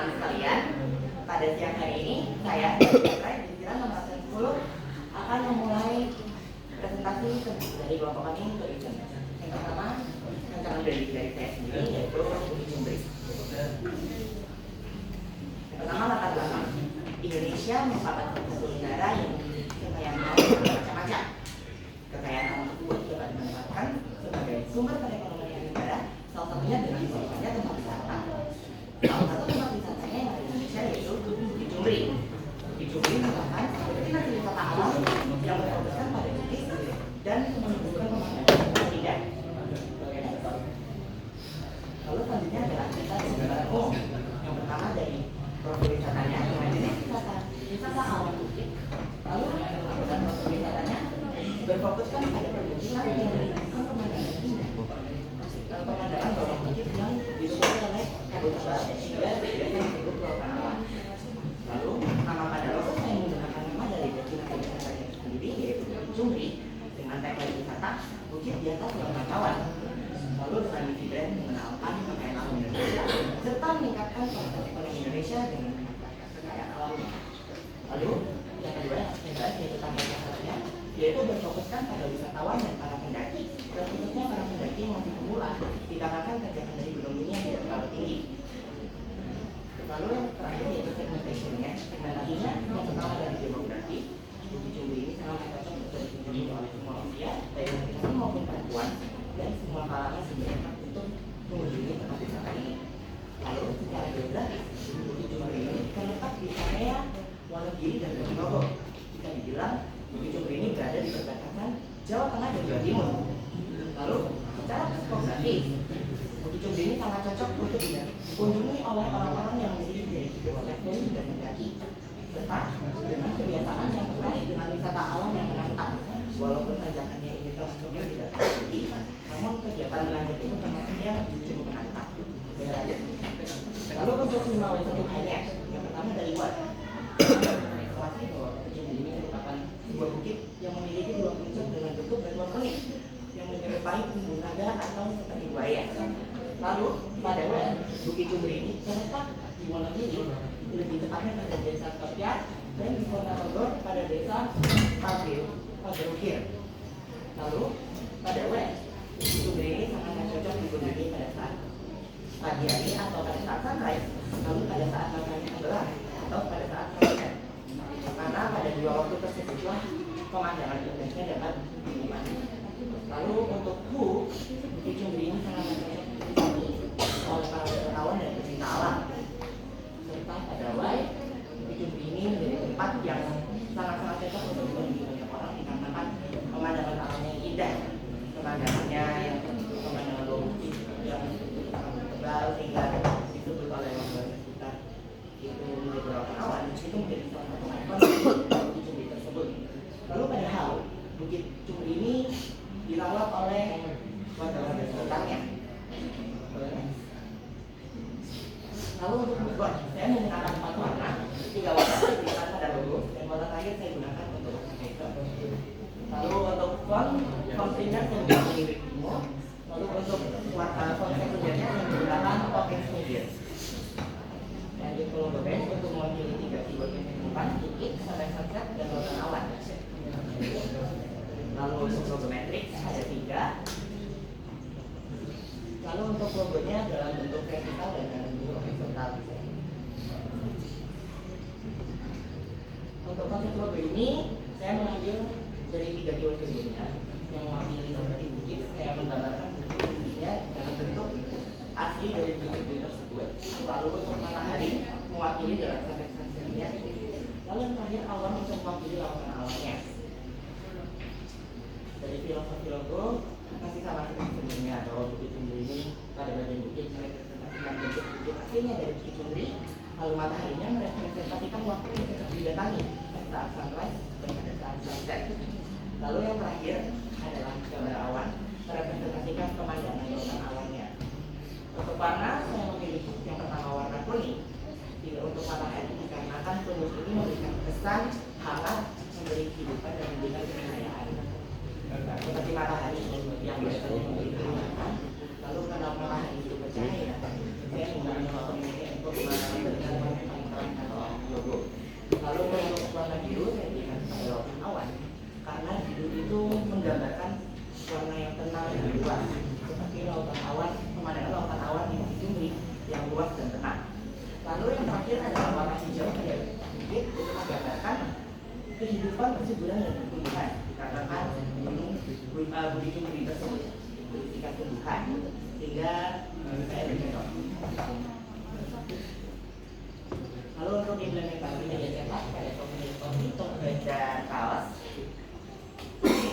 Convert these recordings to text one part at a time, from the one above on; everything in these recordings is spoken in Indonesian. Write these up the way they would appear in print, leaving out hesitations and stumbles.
teman-teman sekalian, pada siang hari ini saya dari Divisi 10 akan memulai presentasi dari kelompok kami untuk izin. Yang pertama, rancangan dari saya sendiri yaitu Bukit Cumbri. Yang pertama, latar belakang. Indonesia merupakan satu negara yang memiliki kekayaan alam macam-macam. Kekayaan alam tersebut dapat dimanfaatkan sebagai sumber perekonomian negara, salah satunya dengan misalnya tempat wisata. Salah satu tempat wisatanya yang ada di Indonesia yaitu Bukit Cumbri. Bukit Cumbri merupakan destinasi wisata alam yang berfokuskan pada bukit dan menunjukkan pemandangan yang indah. Lalu selanjutnya adalah kita di gambaran umum. Yang pertama dari profil wisatanya, jenis wisata alam bukit. Lalu angkutan profil wisatanya berfokuskan pada perbukitan yang menunjukkan pemandangan indah. Pemandangan bawah bukit yang didukung oleh kabut tebal dan biasanya disebut lautan awan. Lalu nama pada logo saya menggunakan nama dari destinasi wisatanya sendiri yaitu Bukit Cumbri dengan tagline wisata bukit di atas lautan awan. Lalu dengan misi brand mengenalkan kekayaan alam Indonesia serta meningkatkan kualitas ekonomi Indonesia dengan kekayaan alamnya. Lalu yang kedua yaitu tambah sasarannya yaitu berfokuskan pada wisatawan dan para pendaki, khususnya para pendaki yang masih pemula dikarenakan kerjaan dari gunung ini yang tidak terlalu tinggi. Lalu yang terakhir yaitu segmentasinya. Segmentasinya yang pertama dari demografi. Bukit Cumbri ini sangat cocok untuk dikunjungi oleh semua usia, baik laki-laki maupun perempuan, dan semua kalangan sebenarnya untuk mengunjungi tempat wisata ini. Lalu secara geografis, Bukit Cumbri ini terletak di area Wonogiri dan Bojonegoro. Bisa dibilang Bukit Cumbri ini berada di perbatasan Jawa Tengah dan Jawa Timur. Lalu secara topografis, Bukit Cumbri ini sangat cocok untuk dikunjungi oleh orang-orang yang memiliki dari dan juga mendaki, serta dengan kebiasaan yang terkait dengan wisata alam yang menantang. Walaupun tanjakannya ini terstruktur tidak tinggi, namun kegiatan lanjut itu termasuknya cukup menantang. Lalu untuk 5 wisatanya, yang pertama dari luar. Informasi bahwa Bukit Cumbri ini merupakan sebuah bukit yang memiliki dua puncak dengan bentuk batuan unik yang menyerupai tumbuh naga atau seperti buaya. Lalu pada Bukit Cumbri ini terletak di Wonogiri, lebih tepatnya pada desa Kepiat, dan di Kota Bogor pada desa Pagerukir. Lalu pada Bukit Cumbri ini sangat cocok digunakan pada saat pagi hari atau pada saat sunrise, lalu pada saat matahari tenggelam atau pada saat sunset. Karena pada dua waktu tersebutlah pemandangan indahnya dapat dinikmati. Lalu untuk Bukit Cumbri ini sangat cocok dinikmati oleh para wisatawan dan pecinta alam. Serta pada Bukit Cumbri ini menjadi tempat yang sangat-sangat cocok untuk dikunjungi banyak orang dikarenakan pemandangan alamnya yang indah, pemandangannya yang pemandangan bukit yang sangat tebal sehingga disebut oleh warga sekitar itu menjadi lautan awan. Itu menjadi salah satu ikon Bukit Cumbri tersebut. Lalu padahal Bukit Cumbri ini dirawat oleh warga-warga sekitarnya. Lalu untuk background, saya menggunakan 4 warna, 3 warna saya gunakan pada logo, dan warna terakhir saya gunakan untuk hitam. Lalu untuk font primer saya menggunakan Lirik Timo. Lalu untuk font sekundernya saya menggunakan Open Media. Lanjut ke logo base untuk mewakili 3 keyword yang ditemukan, titik, sampai sunset, dan lautan awan. Lalu untuk logo matrix ada 3. Lalu untuk logonya dalam bentuk vertikal dan dalam bentuk horizontal. Untuk konsep logo ini saya mengambil dari 3 keyword sebelumnya yang mewakili seperti bukit. Saya menggambarkan bukitnya dalam bentuk asli dari bukit tersebut. Lalu untuk matahari mewakili dalam sunset-sunsetnya. Lalu yang terakhir awan untuk mewakili lautan awannya. Dari filosofi logo masih sama seperti sebelumnya bahwa Bukit Cumbri ini pada bagian bukit merepresentasikan bentuk bukit aslinya dari Bukit Cumbri, lalu mataharinya merepresentasikan waktu yang tetap didatangi pada saat sunrise dan pada saat sunset. Lalu yang terakhir adalah gambar awan merepresentasikan pemandangan lautan awannya. Untuk warna saya memilih yang pertama warna kuning. Untuk matahari dikarenakan kuning ini memberikan kesan hangat, memberi kehidupan dan memberikan kecahayaan. Seperti matahari yang biasanya memberi kehangatan, lalu karena matahari itu bercahaya, saya menggunakan waktu ini untuk memberikan dan tenang. Lalu yang terakhir adalah warna hijau pada bukit itu menggambarkan kehidupan persebulan dan pertumbuhan. Dikatakan budi tersebut tingkat tumbuhan sehingga saya bercontoh. Lalu untuk implementasi media cetak pada komunikasi untuk membaca kaos.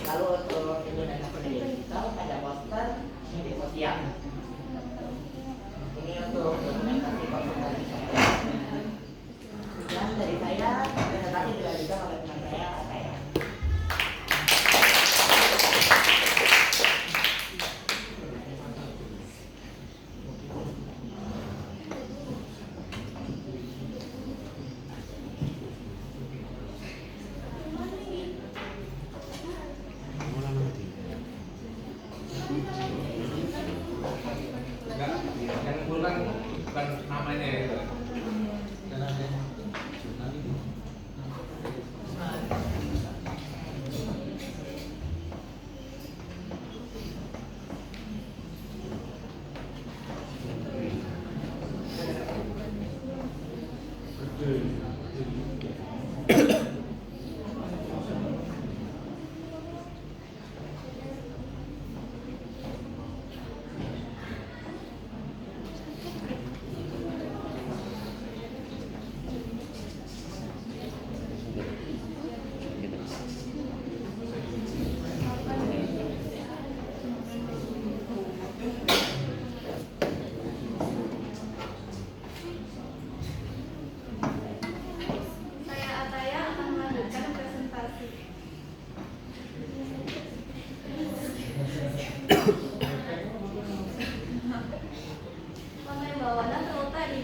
Lalu untuk implementasi media digital pada poster media sosial. Ini untuk implementasi konsultasi saya. Dan dari saya, presentasi dilanjutkan oleh teman saya. Bukan namanya itu.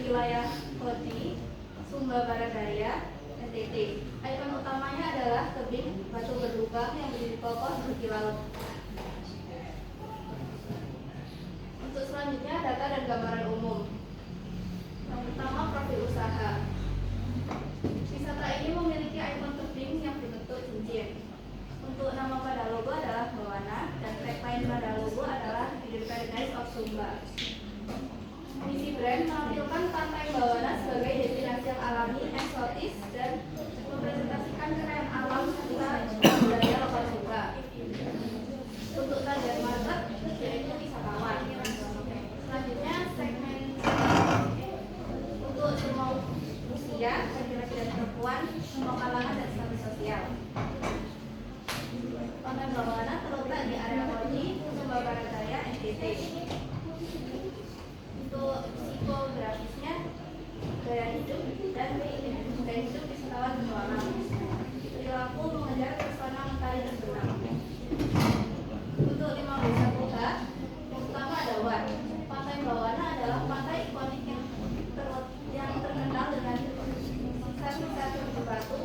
Wilayah Kodi, Sumba Barat Daya, NTT. Ikon utamanya adalah tebing batu berlubang yang berdiri kokoh berkilau. Untuk selanjutnya data dan gambaran umum. Yang pertama profil usaha. Wisata ini memiliki ikon tebing yang berbentuk cincin. Untuk nama pada logo adalah Bawana dan tagline pada logo adalah The Paradise of Sumba. Misi brand menampilkan pantai Bawana sebagai destinasi yang alami, eksotis, dan merepresentasikan kekayaan alam serta budaya lokal Sumba. Untuk target market yaitu wisatawan. Selanjutnya segmen untuk semua usia, laki-laki dan perempuan, semua kalangan dan status sosial. Pantai Bawana terletak di area Koji, Sumba Barat Daya, NTT. Untuk psikografisnya, gaya hidup dan gaya hidup wisatawan berwarna, perilaku mengejar pesona mentari dan benang. Untuk 5 desa kota, yang pertama ada Wan. Pantai Bawana adalah pantai ikonik yang terkenal dengan sisa-sisa batu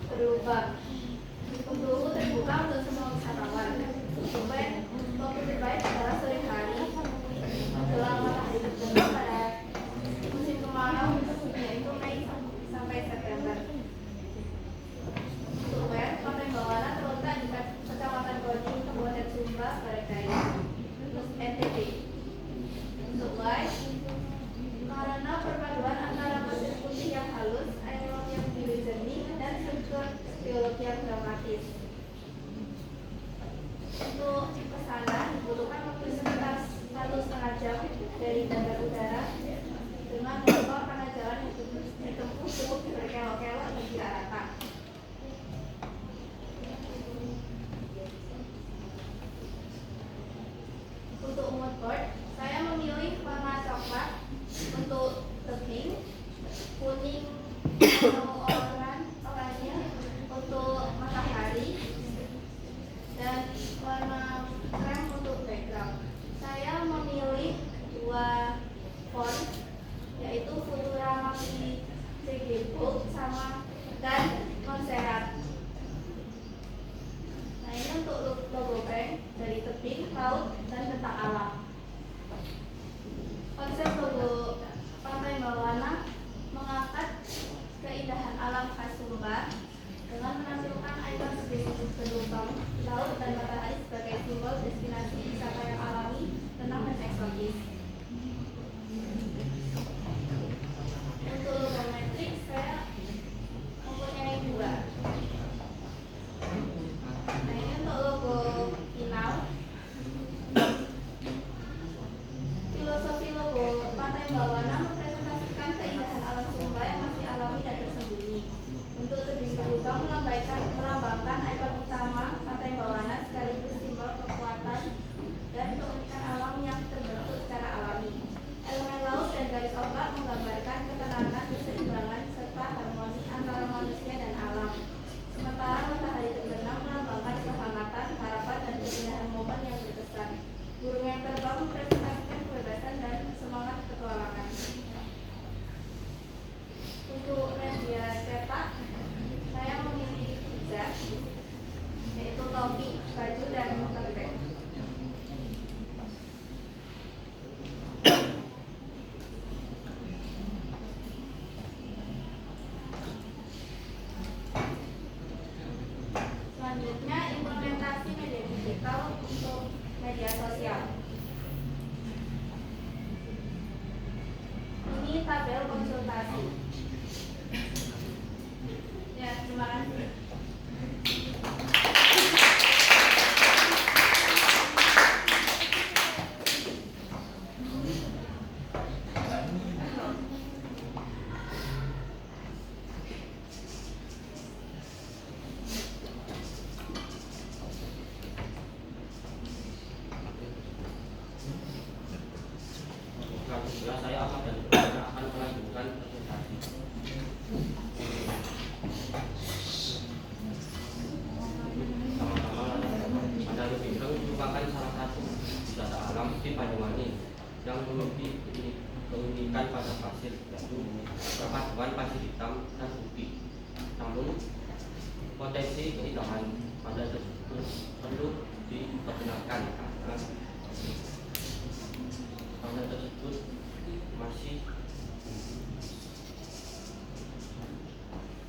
berlubang. Penghulu terbuka untuk semua wisatawan. Waktu terbaik adalah sore hari menjelang matahari terbenam pada musim kemarau, yaitu Mei sampai September. berwarna mempresentasikan keindahan alam Sumba yang masih alami dan tersembunyi. Untuk tebing berlubang melambangkan ikon utama Pantai Bawana sekaligus simbol kekuatan dan keunikan alam yang terbentuk secara alami. Elemen laut dan garis ombak menggambarkan ketenangan, keseimbangan, serta harmoni antara manusia dan alam. Sementara matahari terbenam melambangkan kehangatan, harapan, dan keindahan momen yang berkesan. Burung yang terbang mempresentasikan kebebasan dan semangat petualangan. Untuk media cetak, saya memilih 3, yaitu topi, baju, dan tote bag. Selanjutnya, implementasi media digital untuk media sosial. Ini tabel konsultasi. Ya, terima kasih. Saya akan melanjutkan presentasi. Sama-sama, Pantai Pinggeng merupakan salah satu wisata alam di Banyuwangi yang memiliki keunikan pada pasir, yaitu perpaduan pasir hitam dan putih. Namun, potensi keindahan pantai tersebut perlu diperkenalkan karena pantai tersebut masih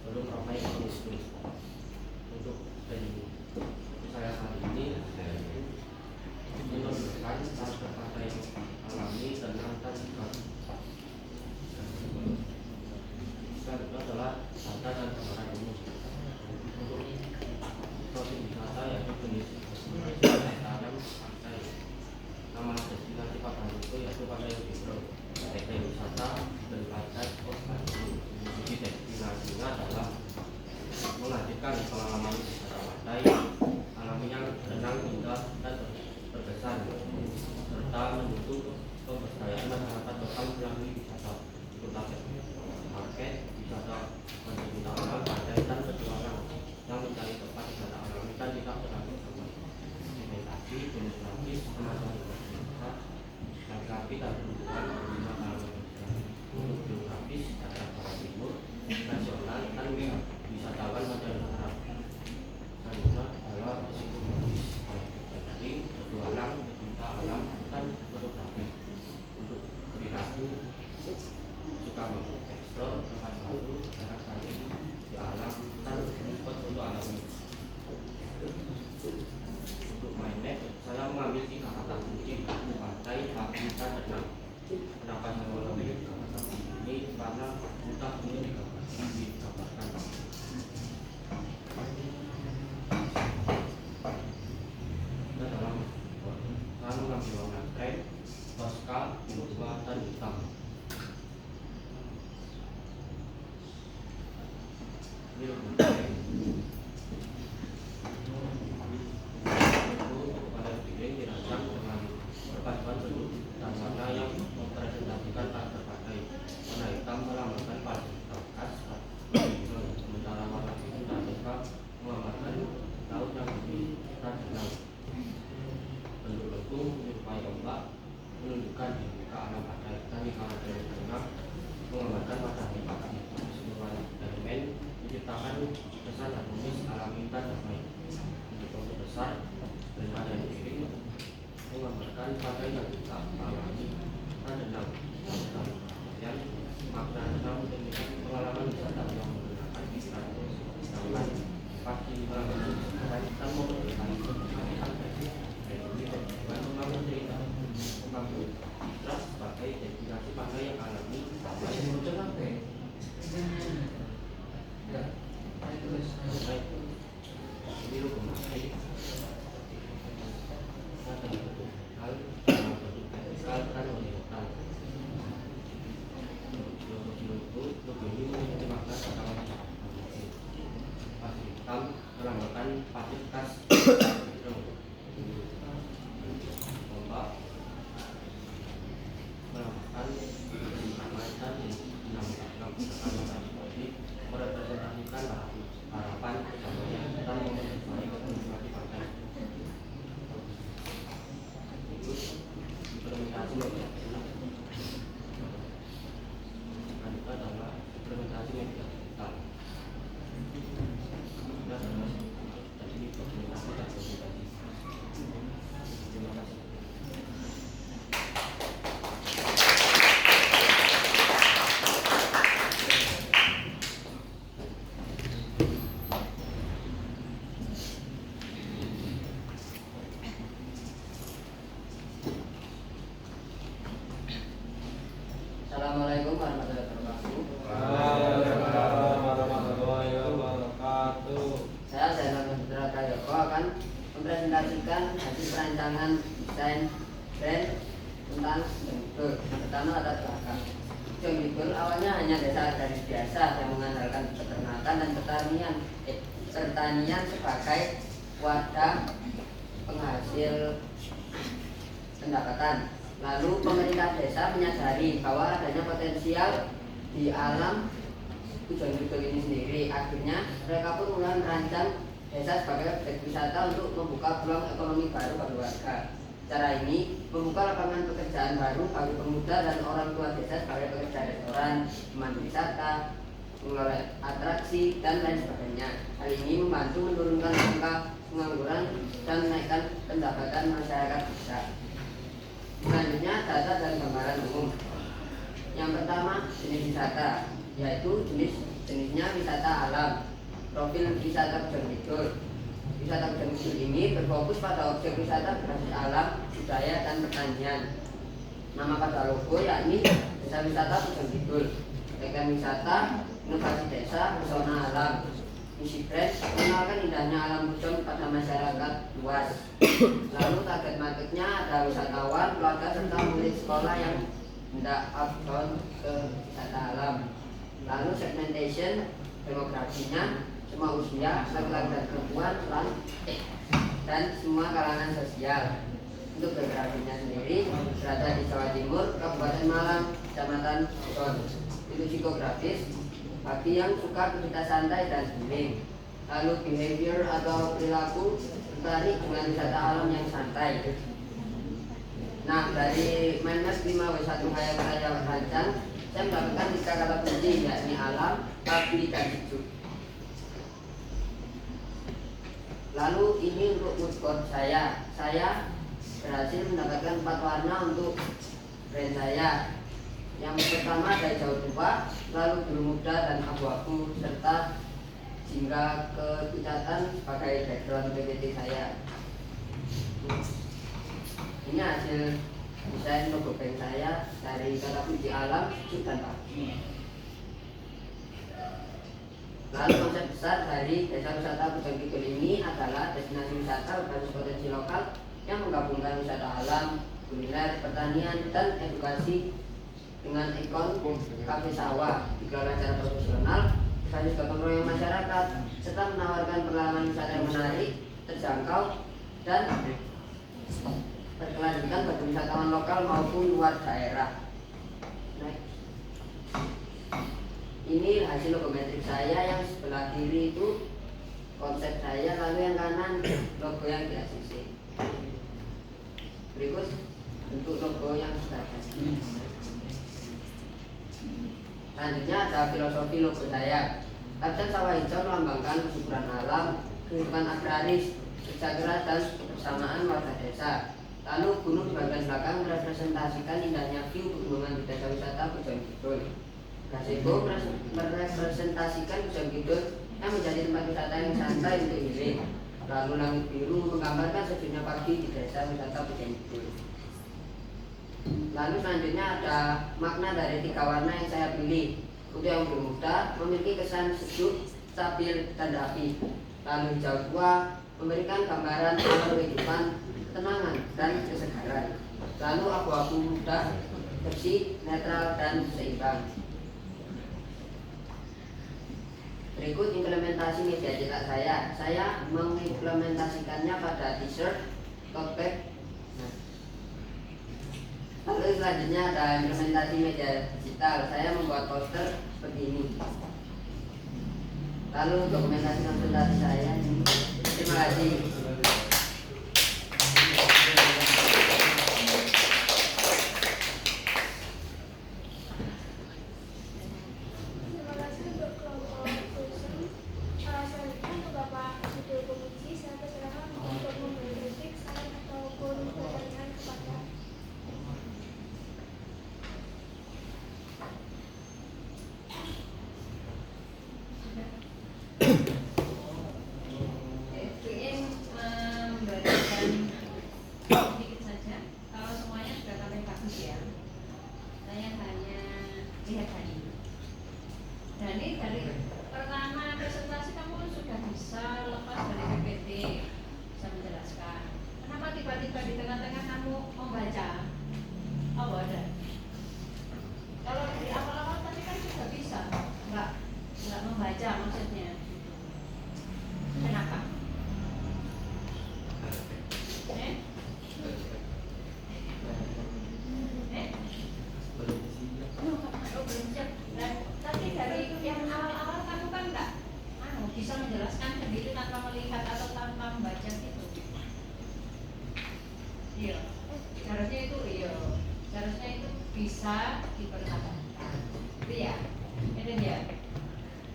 belum ramai pengunjung. Untuk saya kali ini menunjukkan karakter pantai yang alami, tenang, dan segar. Selanjutnya adalah wisata dan gambaran umum. Untuk profil wisata yaitu jenis tanam pantai. Nama destinasi pada itu yaitu Pantai Pinggeng. Teknik wisata dan pantai jadi destinasinya adalah menghadirkan pengalaman wisata pantai alami yang tenang, indah, dan berkesan, serta mendukung pemberdayaan masyarakat lokal melalui wisata berbagai market, wisata wisata alam, pantai, dan petualang yang mencari tempat wisata alami dan tidak terlalu ramai. Vegetasi, demonstrasi, semacam geografi dan perhubungan untuk geografis daerah Barat Timur, nasional, dan wisatawan mancanegara. Selanjutnya adalah psikologis, jadi petualang, pecinta alam, dan fotografi. Untuk perilaku suka mengeksplor tempat baru, daerah baru di alam, dan spot untuk alami. Untuk mindmap, saya mengambil 3 kata kunci: pantai, api, dan tenang. Kenapa saya mengambil kata kunci ini? Karena mudah untuk digambarkan. Dalam saya mengambil warna krem, toska, biru, dan hitam. Ini Pantai Pinggeng dirancang dengan perpaduan bentuk dan warna yang mempresentasikan karakter pantai. Warna hitam melambangkan pasir hitam khas, sementara warna biru dan toska menggambarkan laut yang bersih dan tenang. Bentuk lekung menyerupai ombak menunjukkan dinamika alam pantai, dan di kawasan tengah menggambarkan matahari pagi. Semua elemen menciptakan kesan harmonis, alami, dan damai. Untuk konsep besar dari Pantai Pinggeng menggambarkan pantai yang tidak alami dan tenang. Dan makna tenang demikian pengalaman wisata yang menggunakan pikiran sedangkan pasti pengalaman dan memberikan membangun cerita membangun trust sebagai destinasi pantai yang alami, yang tidak digital. Nah, jadi dokumentasi dan presentasi. Terima kasih. Assalamualaikum warahmatullahi wabarakatuh. Waalaikumsalam warahmatullahi wabarakatuh. Saya Zainal Putra Prayoko akan mempresentasikan hasil perancangan desain brand tentang Jongbigul. Yang pertama latar belakang. Jongbigul awalnya hanya desa agraris biasa yang mengandalkan peternakan dan pertanian sebagai wadah penghasil pendapatan. Lalu pemerintah desa menyadari bahwa adanya potensial di alam Jongbigul ini sendiri. Akhirnya mereka pun mulai merancang desa sebagai objek wisata untuk membuka peluang ekonomi baru bagi warga. Cara ini membuka lapangan pekerjaan baru bagi pemuda dan orang tua desa sebagai pekerja restoran, pemandu wisata, pengelola atraksi, dan lain sebagainya. Hal ini membantu menurunkan angka pengangguran dan menaikkan pendapatan masyarakat desa. Selanjutnya data dan gambaran umum. Yang pertama jenis wisata, yaitu jenisnya wisata alam. Profil wisata Jongbigul. Wisata Jongbigul ini berfokus pada objek wisata berbasis alam, budaya, dan pertanian. Nama pada logo yakni Desa Wisata Jongbigul. Tagline wisata, inovasi desa, pesona alam. Misi brand, mengenalkan indahnya alam Pujon pada masyarakat luas. Lalu target marketnya ada wisatawan, keluarga, serta murid sekolah yang hendak outbound ke wisata alam. Lalu segmentation, demografinya semua usia, laki-laki dan perempuan, dan semua kalangan sosial. Untuk geografinya sendiri berada di Jawa Timur, Kabupaten Malang, Kecamatan Pujon. Itu psikografis bagi yang suka aktivitas santai dan healing. Lalu behavior atau perilaku tertarik dengan wisata alam yang santai. Nah, dari Mindmap 5W1 Hayat Raya Rancang, saya mendapatkan 3 kata kunci, yakni alam, api, dan hidup. Lalu ini untuk mood board saya. Saya berhasil mendapatkan 4 warna untuk brand saya. Yang pertama ada hijau tua, lalu biru muda dan abu-abu, serta jingga kepucatan sebagai background PPT saya. Ini hasil desain logo brand saya dari kata kunci alam, hidup, dan pagi. Lalu konsep besar dari Desa Wisata Jongbigul ini adalah destinasi wisata berbasis potensi lokal yang menggabungkan wisata alam, kuliner, pertanian, dan edukasi dengan ikon kafe sawah, dikelola secara profesional, berbasis gotong royong masyarakat, serta menawarkan pengalaman wisata yang menarik, terjangkau, dan berkelanjutan bagi wisatawan lokal maupun luar daerah. Ini hasil logometrik saya, yang sebelah kiri itu konsep saya, lalu yang kanan logo yang di ACC. Berikut bentuk logo yang sudah jadi. Selanjutnya ada filosofi logo saya. Kapten sawah hijau melambangkan kesuburan alam, kehidupan agraris, kerja keras, dan kebersamaan warga desa. Lalu gunung di bagian belakang merepresentasikan indahnya view pegunungan di Desa Wisata Jongbigul. Gazebo merepresentasikan Jongbigul yang menjadi tempat wisata yang santai untuk healing. Lalu langit biru menggambarkan sejuknya pagi di Desa Wisata Jongbigul. Lalu selanjutnya ada makna dari 3 warna yang saya pilih. Untuk yang biru muda memiliki kesan sejuk, stabil, dan rapi. Lalu hijau tua memberikan gambaran alam kehidupan, ketenangan, dan kesegaran. Lalu abu-abu muda bersih, netral, dan seimbang. Berikut implementasi media cetak saya. Saya mengimplementasikannya pada t-shirt, tote bag. Lalu selanjutnya ada implementasi media digital. Saya membuat poster seperti ini. Lalu dokumentasi konsultasi saya. Terima kasih. Terima kasih untuk lihat tadi. Dan ini dari pertama presentasi kamu kan sudah bisa lepas dari PPT, bisa menjelaskan. Kenapa tiba-tiba di tengah-tengah kamu membaca? Oh ada. Kalau di awal-awal tadi kan sudah bisa, nggak membaca maksudnya. Kenapa? Tapi dari yang awal-awal kamu kan nggak bisa menjelaskan sendiri tanpa melihat atau tanpa membaca gitu. Iya, seharusnya itu seharusnya itu bisa diperhatikan. Itu ya, itu dia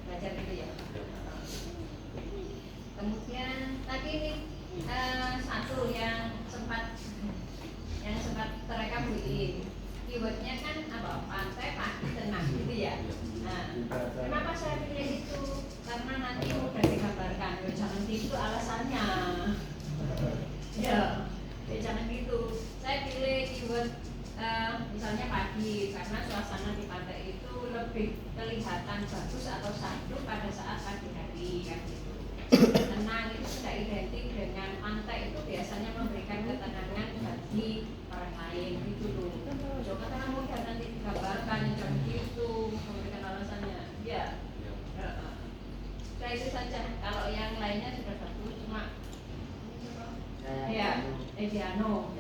belajar gitu ya. Kemudian tadi ini satu yang sempat terekam di keywordnya kan apa? Pantai, pagi, tenang gitu ya. Nah, kenapa saya pilih itu? Karena nanti mudah digambarkan. Jangan gitu alasannya. Ya, jangan gitu. Saya pilih keyword misalnya pagi karena suasana di pantai itu lebih kelihatan bagus atau syahdu pada saat pagi hari kan gitu. Tenang itu sudah identik dengan pantai itu biasanya memberikan ketenangan bagi orang lain gitu loh. Coba karena mudah nanti digambarkan jangan gitu memberikan alasannya. Ya. Nah itu saja. Kalau yang lainnya sudah bagus cuma ya, Diano.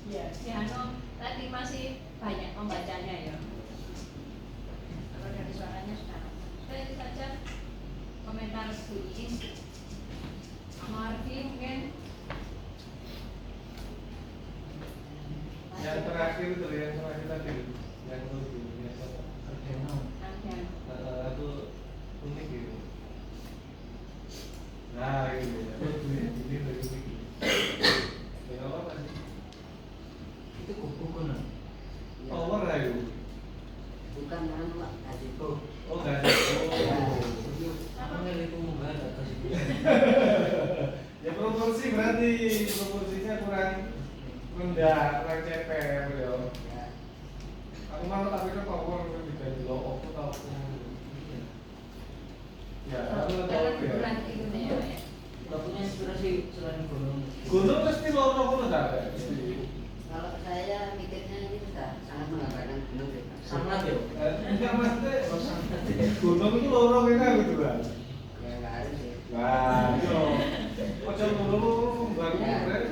Ya, Diano tadi masih banyak membacanya ya. Kalau dari suaranya sudah. Itu saja komentar ini. Marfi mungkin. Yang terakhir itu yang terakhir tadi yang itu biasa itu unik gitu. Nah ini ini dari unik. Ya apa tadi? Itu kuku kan? Power lah itu. Bukan Pak, gazebo. Oh gazebo. Apa nggak itu nggak ada gazebo? Ya proporsinya kurang rendah, kurang ceper ya. Aku mau tapi kan power lebih dari lo, aku tahu. Ya, aku tahu ya. Nggak punya inspirasi selain gunung. Gunung pasti loro ada. Kalau saya mikirnya ini sudah sangat menggambarkan gunung deh. Sangat ya. Enggak maksudnya gunung itu loro kena gitu kan. Ya nggak harus ya. Nah, yo. Ojo dulu baru mulai.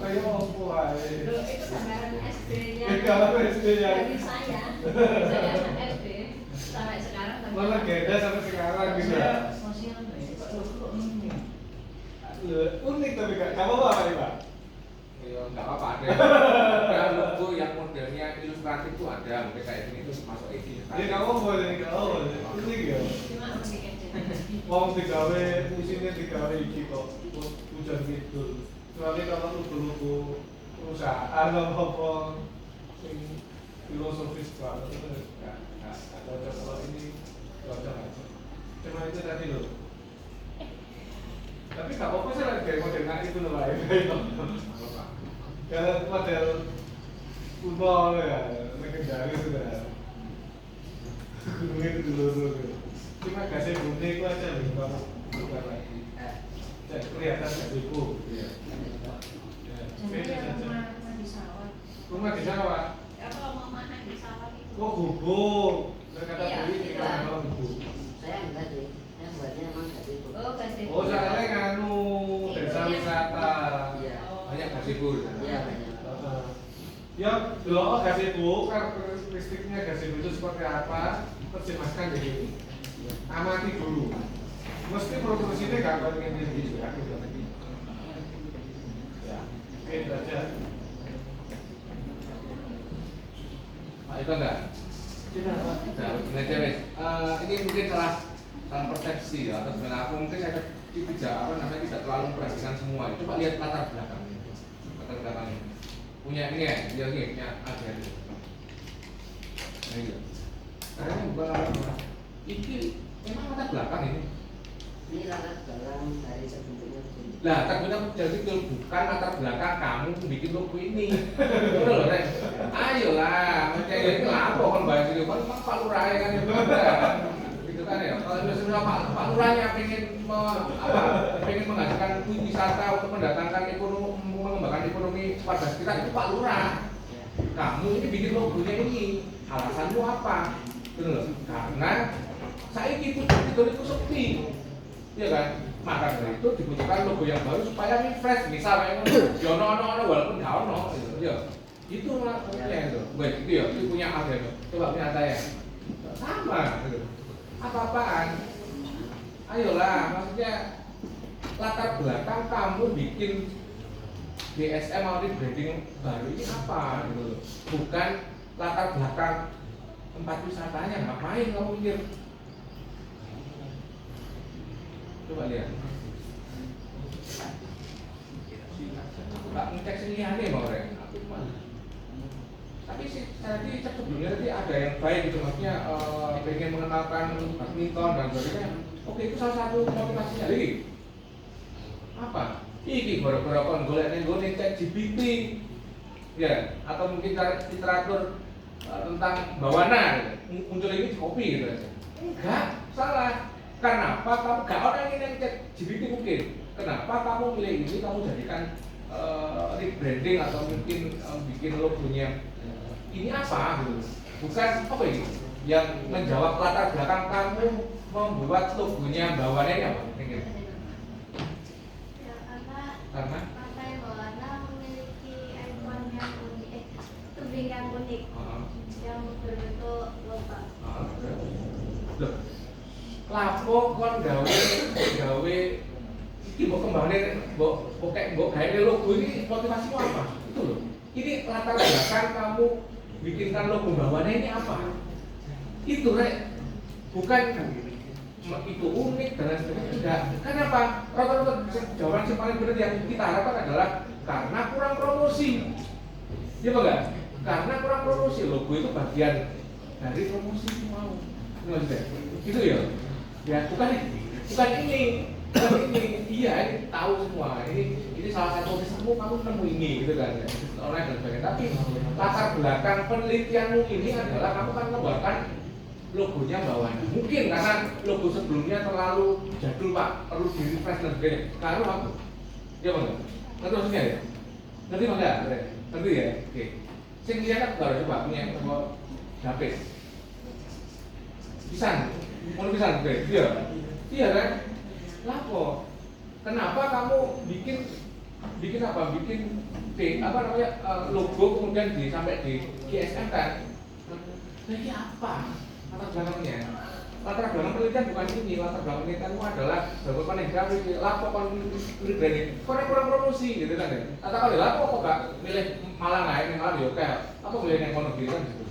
Ayo opo ae. Loh, itu gambaran SD-nya Gambaran SD -nya. dari saya anak SD sampai sekarang. Malah legenda sampai sekarang gitu ya. Sosial kok Unik tapi gak apa-apa nih Pak. Ya nggak apa-apa ada. Ada logo yang modelnya ilustratif itu ada, mungkin kayak ini itu masuk ini. Ya kamu boleh, unik ya. Cuma unik aja. Wong digawe isinya digawe iki kok hujan gitu. Kecuali kalau logo-logo perusahaan apa sing filosofis banget enggak cocok kalau ini cocok aja. Cuma itu tadi loh. Tapi gak apa-apa sih lagi kayak model itu loh Pak. Kalau model kuno ya, legendaris sudah. Gunungnya itu dulu. Cuma kasih bunyi itu aja nih kamu bukan lagi. Kelihatan gazebo. Iya. Jadi yang rumah di sawah. Rumah di sawah. Apa omongan di sawah itu? Oh gubuk. Kata Iya, beli itu. kita kalau gubuk. Saya enggak sih. Saya buatnya emang gazebo. Oh, gazebo. Oh soalnya nganu desa wisata. Iya. Banyak gazebo di sana. Iya banyak. Ya, lo gazebo karakteristiknya gazebo itu seperti apa? Terjemahkan di sini. Amati dulu. Mesti produksinya gak akan ingin juga. Ya, oke itu aja. Pak itu enggak? Sudah Pak. Nah, ini aja wes. Ini mungkin salah persepsi ya, atau sebenarnya aku mungkin saya tidak terlalu memperhatikan semua. Coba lihat latar belakang. Latar belakang ini. Punya ini ya, dia ini punya ada. Nah ini. Karena ini bukan apa. Ini memang latar belakang ini. Ini latar belakang dari terbentuknya begini. Lah, terbentuk jadi itu bukan latar belakang kamu bikin logo ini. Betul loh, Rek. Ayolah, macam itu apa kan bahas itu kan Pak Lurah ya kan itu gitu kan ya. Kalau misalnya Pak Lurahnya pengen menghasilkan wisata untuk mendatangkan ekonomi, mengembangkan ekonomi pada sekitar itu Pak Lurah. Kamu ini bikin logonya ini, alasanmu apa? Gitu loh. Karena saya itu sepi, ya kan? Maka dari itu dibutuhkan logo yang baru supaya refresh, misalnya ono walaupun nggak ono, gitu ya. Itu maksudnya itu, baik itu ya, itu punya ada itu. Coba punya saya, sama, gitu. Apa-apaan? Ayolah, maksudnya latar belakang kamu bikin DSM atau rebranding baru ini apa gitu loh. Bukan latar belakang tempat wisatanya, ngapain kamu mikir? Coba lihat. Pak ngecek sini mau Rek. Tapi sih tadi cek sebelumnya tadi ada yang baik gitu, maksudnya pengen mengenalkan badminton dan sebagainya. Oke, itu salah satu motivasinya lagi. Apa? Iki gara-gara kon golek cek GPT, ya, atau mungkin literatur tentang bawana, muncul ini kopi gitu aja. Enggak, salah. Kenapa kamu gak orang yang cek GPT mungkin? Kenapa kamu milih ini? Kamu jadikan rebranding atau mungkin bikin logonya ini apa gitu? Bukan apa ini? Yang menjawab latar belakang kamu membuat logonya bawana ini apa? Karena Partai Bawana memiliki ikon yang unik, tebing yang unik, yang berbentuk lobak. Loh, lapo kon gawe iki mbok kembangane mbok gawe logo ini motivasimu apa? Itu loh. Ini latar belakang kamu bikinkan logo bawaannya ini apa? Itu Rek. Bukan itu unik dan lain sebagainya. Enggak. Kenapa? Rata-rata jawaban yang paling benar yang kita harapkan adalah karena kurang promosi. Iya apa enggak? Karena kurang promosi. Logo itu bagian dari promosi mau. Maksudnya itu ya. Ya bukan ini. Iya ini tahu semua. Ini salah satu tulisanmu kamu nemu ini gitu kan ya. Online dan sebagainya. Tapi latar belakang penelitianmu ini adalah kamu kan mengembangkan logonya bawaannya. Mungkin karena logo sebelumnya terlalu jadul Pak, perlu di refresh dan sebagainya. Kalau aku, ya bang, ngerti maksudnya ya? Ngerti bang ya? Ngerti ya? Oke. Sing lihat aku baru coba punya David. Pisan, mau pisan, oke? Iya kan? Lapo? Kenapa kamu bikin apa? Bikin logo kemudian sampai di GSM kan? Jadi apa? Latar belakangnya, latar belakang penelitian bukan ini, latar belakang penelitianmu adalah beberapa negara lapo rebranding, kurang promosi gitu kan ya. Atau kalau lapo kok gak milih malah naik yang lalu ya kayak apa milih yang kono gitu kan gitu.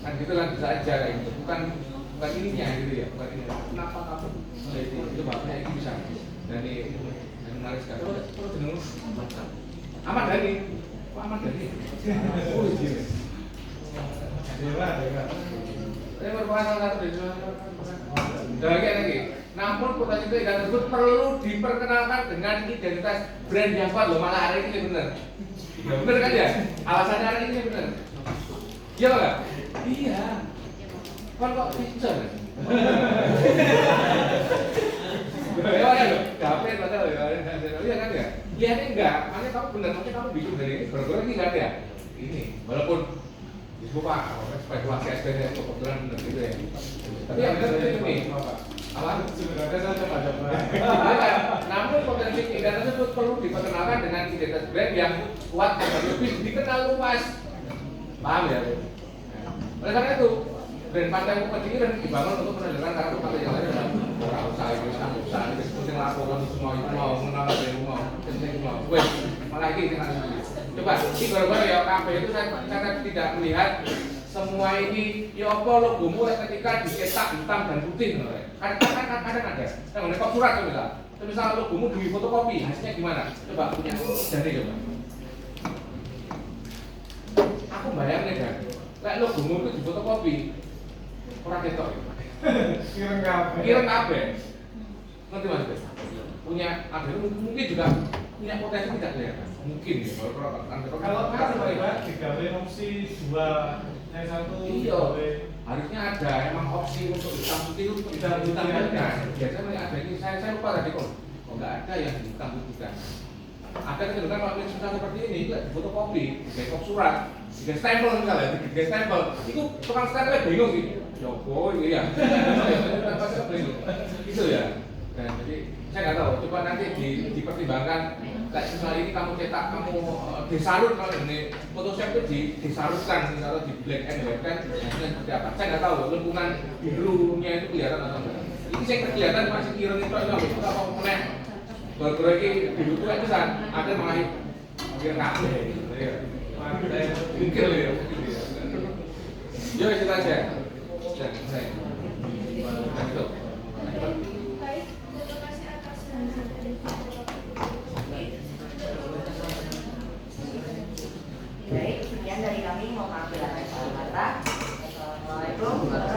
Kan gitu kan bisa aja kayak gitu, bukan ininya gitu ya, bukan ini. Kenapa kamu itu bapaknya ini bisa dan ini menarik sekali. Terus jeneng Ahmad Dhani, kok Ahmad Dhani? Oh iya. Dewa. Ini merupakan salah satu dari lagi. Namun potensi ikan tersebut perlu diperkenalkan dengan identitas brand yang kuat loh. Malah hari ini benar. Benar kan ya? Alasannya hari ini benar. Iya nggak? Iya. Kan kok bisa? Ya loh. Gape padahal ya. Iya kan ya? Iya ini enggak. Makanya kamu benar. Makanya kamu bikin dari ini. Bergurau ini kan ya? Ini. Walaupun Pak, spekulasi SPN itu kebetulan benar gitu ya. Tapi yang benar itu nih, apa? Sebenarnya saya coba. Namun potensi ikan tersebut perlu diperkenalkan dengan identitas brand yang kuat dan lebih dikenal luas. Paham ya? Oleh karena itu, brand Pantai Muket ini kan dibangun untuk menunjukkan karakter pantai yang lain dalam orang usaha itu, usaha itu seperti laporan semua itu mau mengenal dari mau, penting mau. Wes, malah ini dengan coba, ini gara-gara ya kafe itu saya tidak melihat semua ini ya apa logomu ketika dicetak hitam dan putih kadang ada yang menekok surat misal logomu di fotokopi hasilnya gimana? Coba punya jadi coba aku bayangin kan kayak logomu itu di fotokopi orang ketok Kireng kabeh. Ngerti Mas? Punya ada mungkin juga punya potensi tidak kelihatan. Mungkin ya Kalau kan Pak digawe opsi 2, yang satu iya, digawe harusnya ada emang opsi untuk hitam putih untuk ditampilkan. Biasanya ada ini, saya lupa tadi kok nggak ada yang hitam putihkan. Ada kecenderungan kalau susah seperti ini, fotokopi, backup surat, di stempel misalnya, di stempel, itu tukang stempelnya bingung sih. Ya boy, iya. Gitu ya. Dan jadi saya nggak tahu. Coba nanti dipertimbangkan. Kayak misalnya ini kamu cetak, kamu disarut kalau ini Photoshop itu disarutkan, misalnya di black and white kan, hasilnya seperti apa? Saya nggak tahu. Lingkungan birunya itu kelihatan atau enggak. Ini saya kelihatan masih ireng itu apa meneh. Kalau ini biru itu kan ada mengalir kabeh. Mungkin ya. Yo kita aja. Saya. Itu. Baik, terima kasih atas penjelasan. Baik, sekian dari kami. Mohon maaf bila ada salah kata. Assalamualaikum warahmatullahi wabarakatuh.